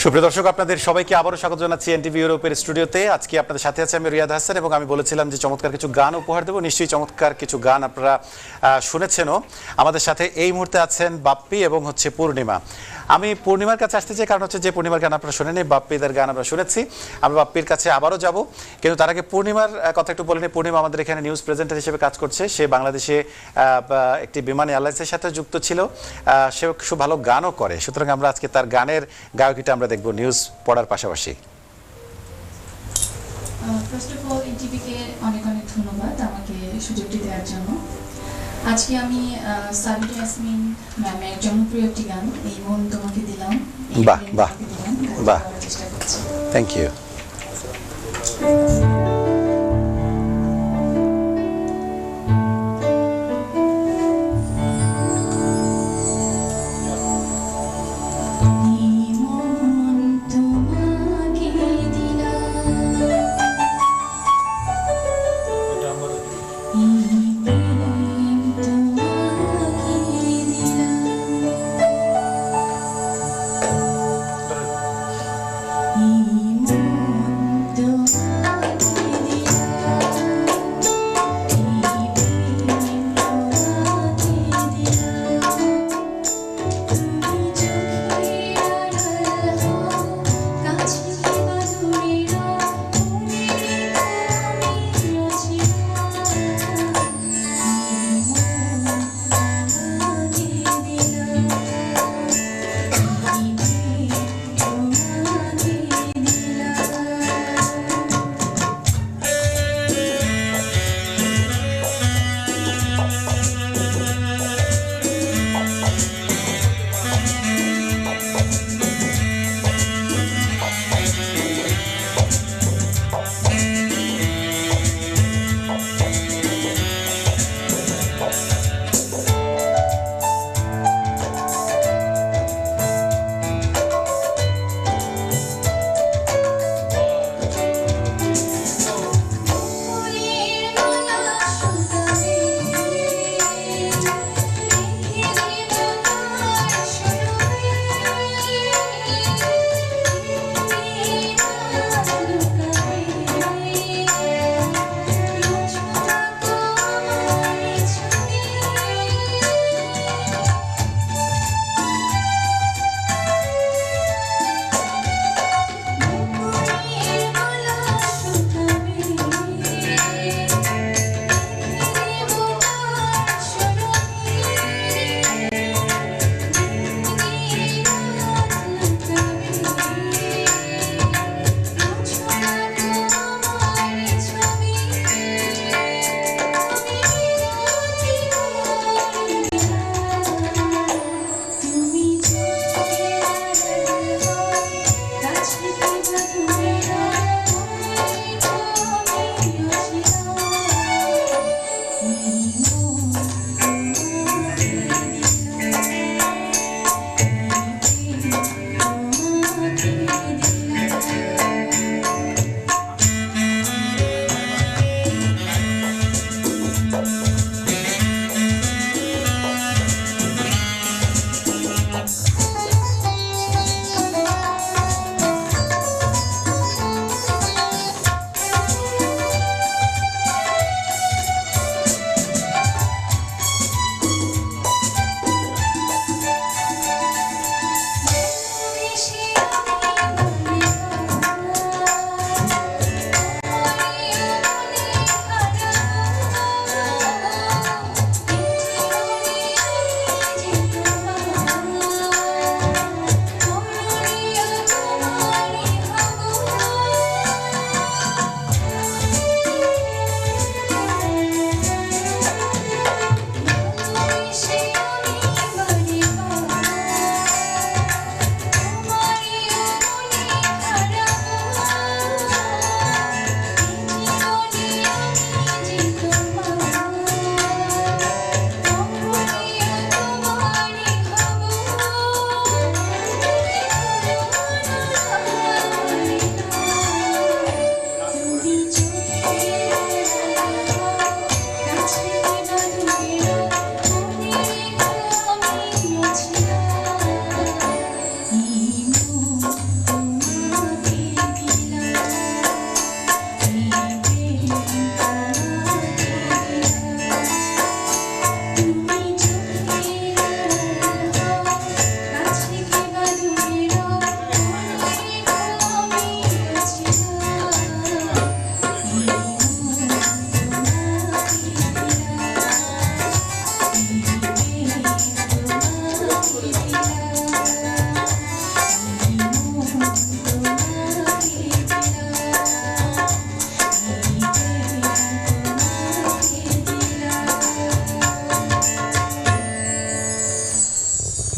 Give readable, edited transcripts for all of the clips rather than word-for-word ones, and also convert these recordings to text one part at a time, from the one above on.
সুপ্রিয় দর্শক, আপনাদের সবাইকে আবারও স্বাগত জানাচ্ছি এনটিভি ইউরোপের স্টুডিওতে। আজকে আপনাদের সাথে আছে আমি রিয়াদ হাসান এবং আমি বলেছিলাম যে চমৎকার কিছু গান উপহার দেবো। নিশ্চয়ই চমৎকার কিছু গান আপনারা শুনেছেনও। আমাদের সাথে এই মুহূর্তে আছেন বাপ্পি এবং হচ্ছে পূর্ণিমা। আমি পূর্ণিমার কাছে আসতে চাই, কারণ হচ্ছে যে পূর্ণিমার গান আপনারা শোনেনি, বাপ্পিদের গান আমরা শুনেছি। আমি বাপ্পির কাছে আবারও যাব, কিন্তু তার আগে পূর্ণিমার কথা একটু বলে নিই। পূর্ণিমা আমাদের এখানে নিউজ প্রেজেন্টার হিসেবে কাজ করছে। সে বাংলাদেশে একটি বিমান এয়ারলাইন্সের সাথে যুক্ত ছিল। সে খুব ভালো গানও করে, সুতরাং আমরা আজকে তার গানের গায়কিটা আমরা দেখব নিউজ পড়ার পাশাপাশি। ফার্স্ট অফ অল এনটিভিকে অনেক অনেক ধন্যবাদ আমাকে সুযোগটি দেওয়ার জন্য। আজকে আমি সাবিনা ইয়াসমিন ম্যামের জনপ্রিয় একটি গান এই মন তোমাকে দিলাম, বাহ বাহ বাহ, চেষ্টা করছি। Thank you.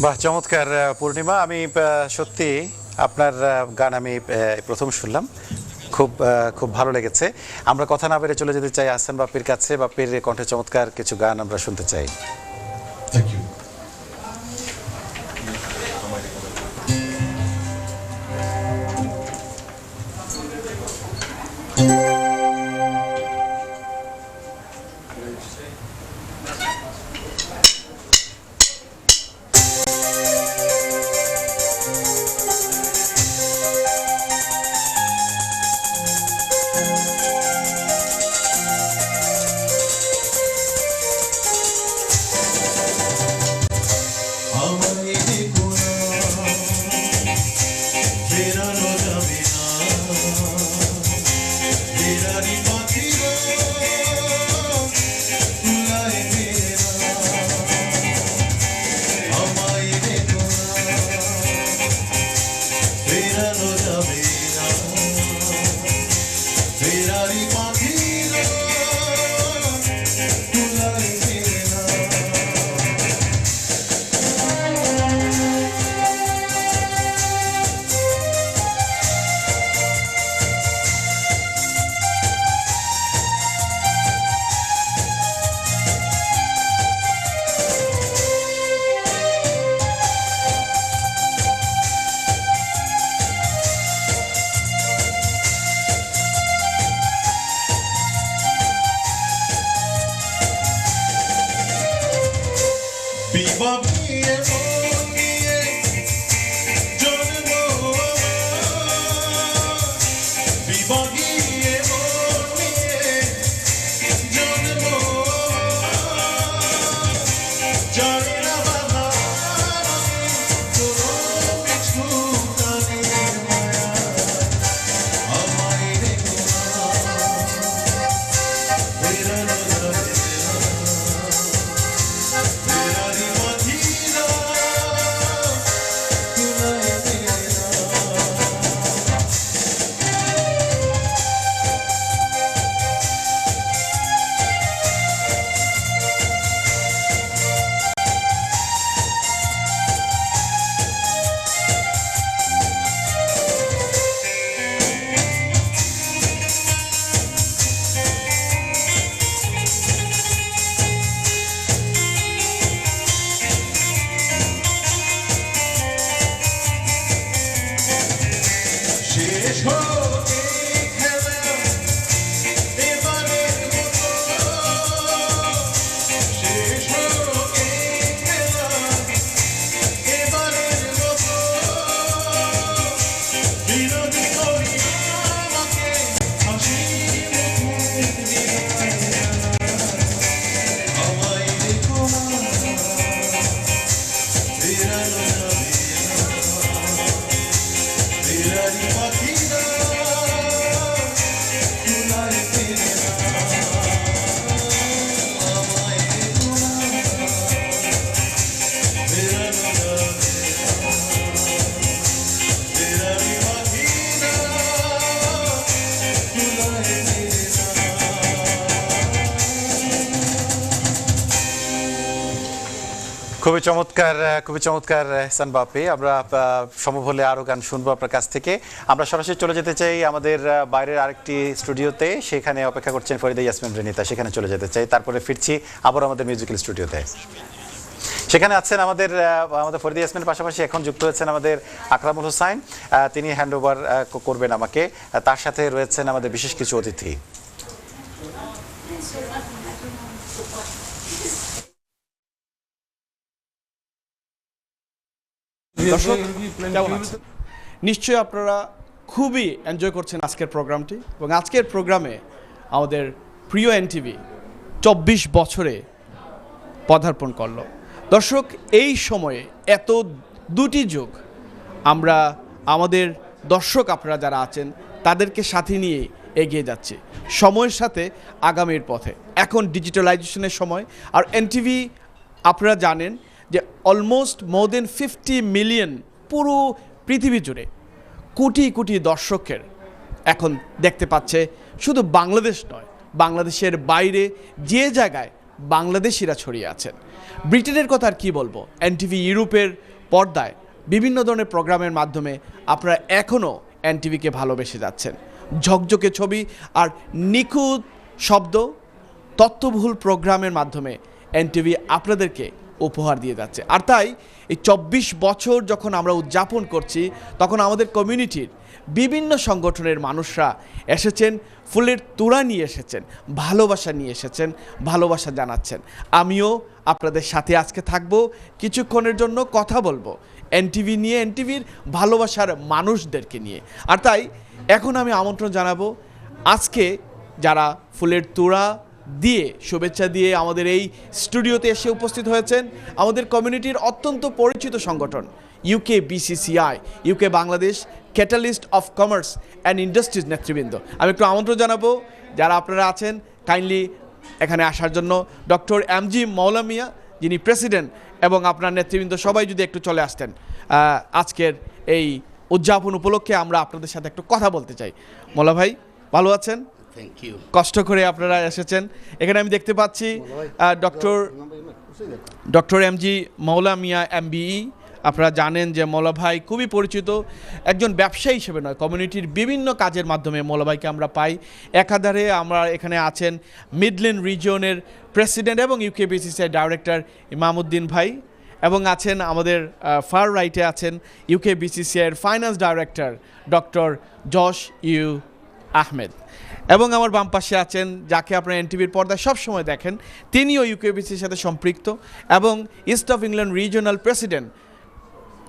বাহ, চমৎকার পূর্ণিমা। আমি সত্যি আপনার গান আমি প্রথম শুনলাম, খুব খুব ভালো লেগেছে। আমরা কথা না বেড়ে চলে যেতে চাই আহসান বাপ্পির কাছে। বাপ্পির কণ্ঠে চমৎকার কিছু গান আমরা শুনতে চাই। Thank you. খুবই চমৎকার, খুবই চমৎকার আহসান বাপ্পি। আমরা সম্ভব হলে আরও গান শুনবো আপনার কাছ থেকে। আমরা সরাসরি চলে যেতে চাই আমাদের বাইরের আরেকটি স্টুডিওতে, সেখানে অপেক্ষা করছেন ফরিদা ইয়াসমিন রেনিতা, সেখানে চলে যেতে চাই। তারপরে ফিরছি আবার আমাদের মিউজিক্যাল স্টুডিওতে। সেখানে আছেন আমাদের ফরিদা ইয়াসমিনের পাশাপাশি এখন যুক্ত হয়েছেন আমাদের আকরামুল হোসাইন, তিনি হ্যান্ড ওভার করবেন আমাকে। তার সাথে রয়েছেন আমাদের বিশেষ কিছু অতিথি। দর্শক কেমন আছেন? নিশ্চয়ই আপনারা খুবই এনজয় করছেন আজকের প্রোগ্রামটি, এবং আজকের প্রোগ্রামে আমাদের প্রিয় এনটিভি 24 বছরে পদার্পণ করল। দর্শক, এই সময়ে এত দুটি যুগ আমরা আমাদের দর্শক আপনারা যারা আছেন তাদেরকে সাথে নিয়ে এগিয়ে যাচ্ছি সময়ের সাথে আগামীর পথে। এখন ডিজিটালাইজেশনের সময়, আর এনটিভি আপনারা জানেন যে অলমোস্ট মোর দেন 50 মিলিয়ন পুরো পৃথিবী জুড়ে কোটি কোটি দর্শকের এখন দেখতে পাচ্ছে। শুধু বাংলাদেশ নয়, বাংলাদেশের বাইরে যে জায়গায় বাংলাদেশিরা ছড়িয়ে আছেন। ব্রিটেনের কথা আর কী বলবো, এনটিভি ইউরোপের পর্দায় বিভিন্ন ধরনের প্রোগ্রামের মাধ্যমে আপনারা এখনও এনটিভিকে ভালোবেসে যাচ্ছেন। ঝকঝকে ছবি আর নিখুঁত শব্দ, তথ্যবহুল প্রোগ্রামের মাধ্যমে এনটিভি আপনাদেরকে উপহার দিয়ে যাচ্ছে। আর তাই এই 24 বছর যখন আমরা উদযাপন করছি, তখন আমাদের কমিউনিটির বিভিন্ন সংগঠনের মানুষরা এসেছেন, ফুলের তোড়া নিয়ে এসেছেন, ভালোবাসা নিয়ে এসেছেন, ভালোবাসা জানাচ্ছেন। আমিও আপনাদের সাথে আজকে থাকবো, কিছুক্ষণের জন্য কথা বলবো এনটিভি নিয়ে, এনটিভির ভালোবাসার মানুষদেরকে নিয়ে। আর তাই এখন আমি আমন্ত্রণ জানাবো আজকে যারা ফুলের তোড়া দিয়ে শুভেচ্ছা দিয়ে আমাদের এই স্টুডিওতে এসে উপস্থিত হয়েছেন, আমাদের কমিউনিটির অত্যন্ত পরিচিত সংগঠন UK BCCI, UK Bangladesh catalyst of commerce and industries নেতৃবৃন্দ। আমি একটু আমন্ত্রণ জানাবো যারা আপনারা আছেন কাইন্ডলি এখানে আসার জন্য। ডক্টর এমজি মৌলা মিয়া, যিনি প্রেসিডেন্ট, এবং আপনার নেতৃবৃন্দ সবাই যদি একটু চলে আসতেন আজকের এই উদযাপন উপলক্ষে আমরা আপনাদের সাথে একটু কথা বলতে চাই। মৌলা ভাই, ভালো আছেন? Thank you. কষ্ট করে আপনারা এসেছেন। এখানে আমি দেখতে পাচ্ছি ডক্টর এমজি মৌলা মিয়া এমবিই। আপনারা জানেন যে মৌলা ভাই খুবই পরিচিত একজন ব্যবসায়ী হিসেবে নয়, কমিউনিটির বিভিন্ন কাজের মাধ্যমে মৌলা ভাইকে আমরা পাই। একাধারে আমরা এখানে আছেন মিডল্যান্ড রিজিয়নের প্রেসিডেন্ট এবং ইউকে বিসিসিআই ডাইরেক্টর ইমামউদ্দিন ভাই, এবং আছেন আমাদের ফার রাইটে আছেন ইউকে বিসিসিআইয়ের ফাইন্যান্স ডাইরেক্টর ডক্টর জশ ইউ আহমেদ, এবং আমার বাম পাশে আছেন যাকে আপনারা এনটিভির পর্দায় সবসময় দেখেন, তিনিও ইউকেবিসির সাথে সম্পৃক্ত এবং east of England regional president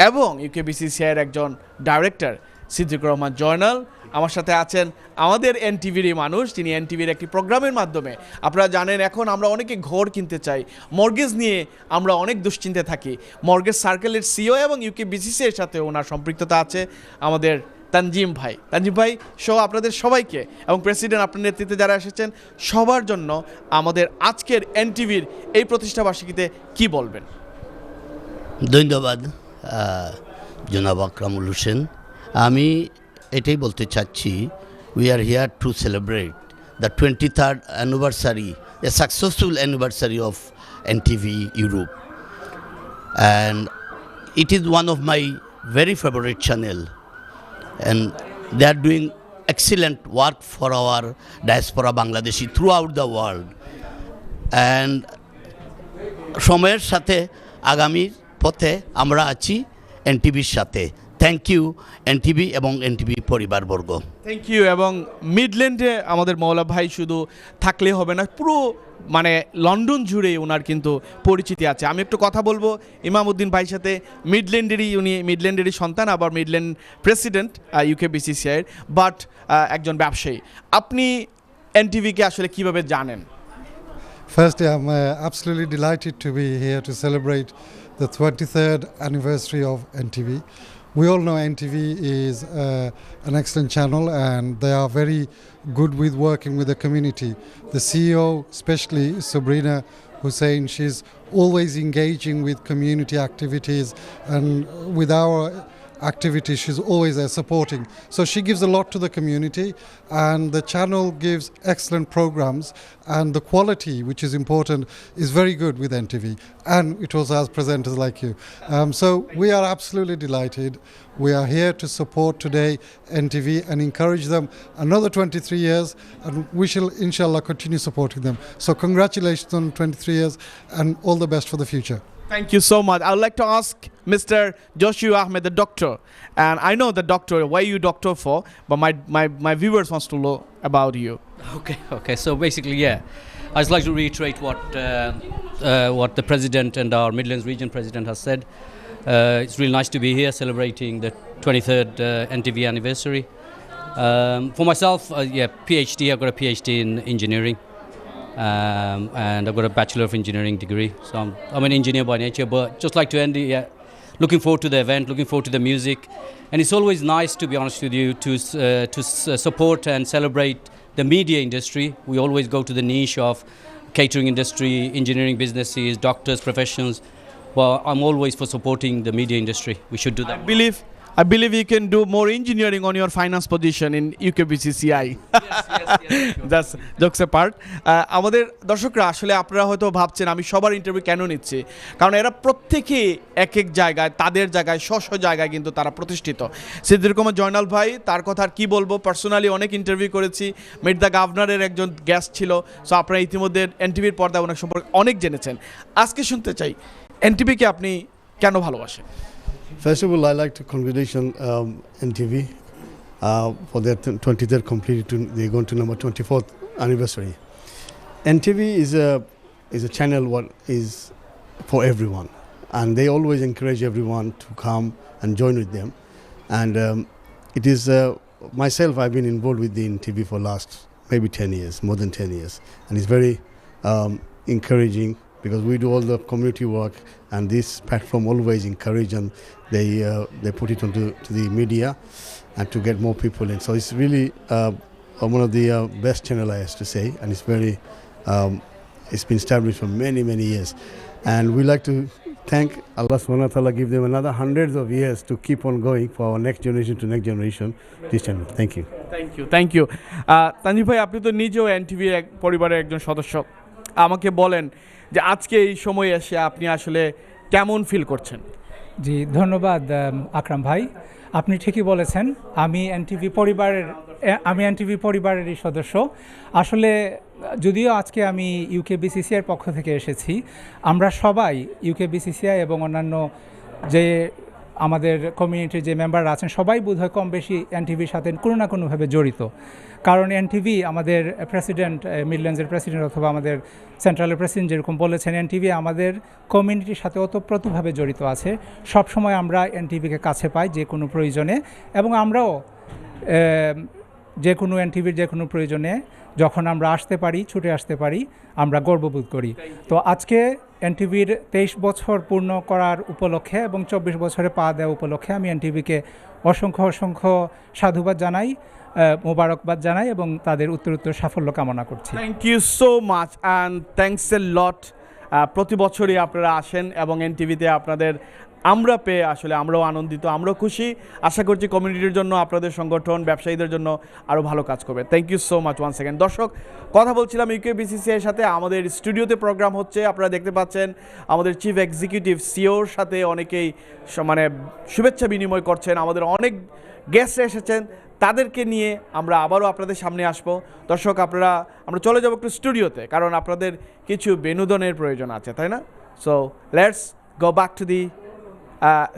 এবং ইউকেবিসিসিআইয়ের একজন ডাইরেক্টর সিদ্দিকুর রহমান জয়নাল। আমার সাথে আছেন আমাদের এনটিভিরই মানুষ, যিনি এনটিভির একটি প্রোগ্রামের মাধ্যমে, আপনারা জানেন এখন আমরা অনেকে ঘর কিনতে চাই, মর্গেজ নিয়ে আমরা অনেক দুশ্চিন্তে থাকি। মর্গেজ সার্কেলের সিও এবং ইউকেবিসিসিআইয়ের সাথে ওনার সম্পৃক্ততা আছে আমাদের তানজিম ভাই। তানজিম ভাই সহ আপনাদের সবাইকে এবং প্রেসিডেন্ট আপনার নেতৃত্বে যারা এসেছেন সবার জন্য আমাদের আজকের এনটিভির এই প্রতিষ্ঠাবার্ষিকীতে কি বলবেন? ধন্যবাদ জনাব আকরামুল হোসেন। আমি এটাই বলতে চাচ্ছি, we are here to celebrate the 23rd anniversary, a successful anniversary of NTV Europe, and it is one of my very favorite channel, and they are doing excellent work for our diaspora Bangladeshi throughout the world, and সময়ের সাথে আগামীর পথে আমরা আছি এনটিভির সাথে। Thank you NTV এবং NTV পরিবারবর্গ। Thank you. এবং মিডল্যান্ডে আমাদের মৌলা ভাই শুধু থাকলে হবে না, পুরো মানে লন্ডন জুড়ে ওনার কিন্তু পরিচিতি আছে। আমি একটু কথা বলবো ইমামউদ্দিন ভাইয়ের সাথে, উনি মিডল্যান্ডেরই সন্তান, আবার মিডল্যান্ড প্রেসিডেন্ট ইউকে বিসিসিআইয়ের, বাট একজন ব্যবসায়ী। আপনি এনটিভিকে আসলে কিভাবে জানেন? Firstly, I'm absolutely delighted to be here to celebrate the 23rd anniversary of NTV. We all know NTV is an excellent channel and they are very good with working with the community. The CEO, especially Sabrina Hussain, she's always engaging with community activities and with our activities she's always there supporting, so she gives a lot to the community, and the channel gives excellent programs, and the quality, which is important, is very good with NTV, and it also has presenters like you. So we are absolutely delighted. We are here to support today NTV and encourage them another 23 years, and we shall inshallah continue supporting them. So congratulations on 23 years and all the best for the future. Thank you so much. I would like to ask Mr. Joshua Ahmed, the doctor, and I know the doctor, why you doctor for, but my viewers wants to know about you. Okay. So basically, yeah, I'd just like to reiterate what the president and our Midlands region president has said. It's really nice to be here celebrating the 23rd NTV anniversary. For myself, PhD. I've got a PhD in engineering. And I've got a Bachelor of Engineering degree, so I'm an engineer by nature, but just like to end it, looking forward to the event, looking forward to the music, and it's always nice, to be honest with you, to support and celebrate the media industry. We always go to the niche of catering industry, engineering businesses, doctors, professions. Well, I'm always for supporting the media industry. We should do that. I believe I believe you can do more engineering on your finance position in UKBCCI. That's jokes apart. আমাদের দর্শকরা আসলে আপনারা হয়তো ভাবছেন আমি সবার interview কেন নিচ্ছি, কারণ এরা প্রত্যেকে এক এক জায়গায় তাদের জায়গায় স্ব জায়গায় কিন্তু তারা প্রতিষ্ঠিত। সিদ্দিকুর জয়নাল ভাই, তার কথা আর কি বলবো, পার্সোনালি অনেক ইন্টারভিউ করেছি, মিট দ্য গভর্নরের একজন গেস্ট ছিল। সো আপনারা ইতিমধ্যে এনটিভির পর্দায় অনেক সম্পর্কে অনেক জেনেছেন। আজকে শুনতে চাই এনটিভিকে আপনি কেন ভালোবাসেন? First of all, I like to congratulate NTV for their 23rd completed. They're going to number 24th anniversary. NTV is a channel what is for everyone, and they always encourage everyone to come and join with them. And it is myself. I've been involved with the NTV for last maybe 10 years, more than 10 years, and it's very encouraging. Because we do all the community work, and this platform always encourage, and they put it onto to the media, and to get more people in. So it's really one of the best channel, I have to say, and it's very it's been established for many years, and we like to thank Allah Subhanahu wa Taala, give them another hundreds of years to keep on going for our next generation. This channel. Thank you. Thank you. Tanjib ভাই, আপনি তো নিজেও এনটিভির এক পরিবারের একজন সদস্য, আমাকে বলেন যে আজকে এই সময়ে এসে আপনি আসলে কেমন ফিল করছেন? জি, ধন্যবাদ আকরাম ভাই, আপনি ঠিকই বলেছেন। আমি এনটিভি পরিবারেরই সদস্য। আসলে যদিও আজকে আমি ইউকেবিসিসিআইয়ের পক্ষ থেকে এসেছি, আমরা সবাই ইউকেবিসিসিআই এবং অন্যান্য যে আমাদের কমিউনিটির যে মেম্বাররা আছেন সবাই বোধহয় কম বেশি এনটিভির সাথে কোনো না কোনোভাবে জড়িত। কারণ এনটিভি আমাদের প্রেসিডেন্ট, মিডল্যান্ডসের প্রেসিডেন্ট অথবা আমাদের সেন্ট্রালের প্রেসিডেন্ট যেরকম বলেছেন, এনটিভি আমাদের কমিউনিটির সাথে ওতপ্রোতভাবে জড়িত আছে। সব সময় আমরা এনটিভিকে কাছে পাই যে কোনো প্রয়োজনে, এবং আমরাও যে কোনো এনটিভির যে কোনো প্রয়োজনে যখন আমরা আসতে পারি, ছুটে আসতে পারি, আমরা গর্ববোধ করি। তো আজকে এনটিভির 23 বছর পূর্ণ করার উপলক্ষে এবং 24 বছরে পা দেওয়া উপলক্ষে আমি এনটিভিকে অসংখ্য সাধুবাদ জানাই, মোবারকবাদ জানাই এবং তাদের উত্তরোত্তর সাফল্য কামনা করছি। Thank you so much and thanks a lot. প্রতি বছরই আপনারা আসেন এবং এনটিভিতে আপনাদের আমরা পেয়ে আসলে আমরাও আনন্দিত, আমরাও খুশি। আশা করছি কমিউনিটির জন্য, আপনাদের সংগঠন, ব্যবসায়ীদের জন্য আরও ভালো কাজ করবে। Thank you so much one second. দর্শক, কথা বলছিলাম ইউকেবিসিসিআইয়ের সাথে, আমাদের স্টুডিওতে প্রোগ্রাম হচ্ছে, আপনারা দেখতে পাচ্ছেন আমাদের চিফ এক্সিকিউটিভ সিওর সাথে অনেকেই মানে শুভেচ্ছা বিনিময় করছেন। আমাদের অনেক গেস্ট এসেছেন, তাদেরকে নিয়ে আমরা আবারও আপনাদের সামনে আসবো। দর্শক, আমরা চলে যাব একটু স্টুডিওতে, কারণ আপনাদের কিছু বিনোদনের প্রয়োজন আছে, তাই না? So let's go back to the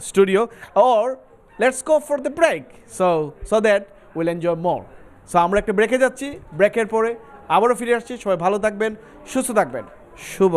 studio, or let's go for the break so that we'll enjoy more. So আমরা একটা ব্রেকে যাচ্ছি, ব্রেকের পরে আবারও ফিরে আসছি। সবাই ভালো থাকবেন, সুস্থ থাকবেন, শুভ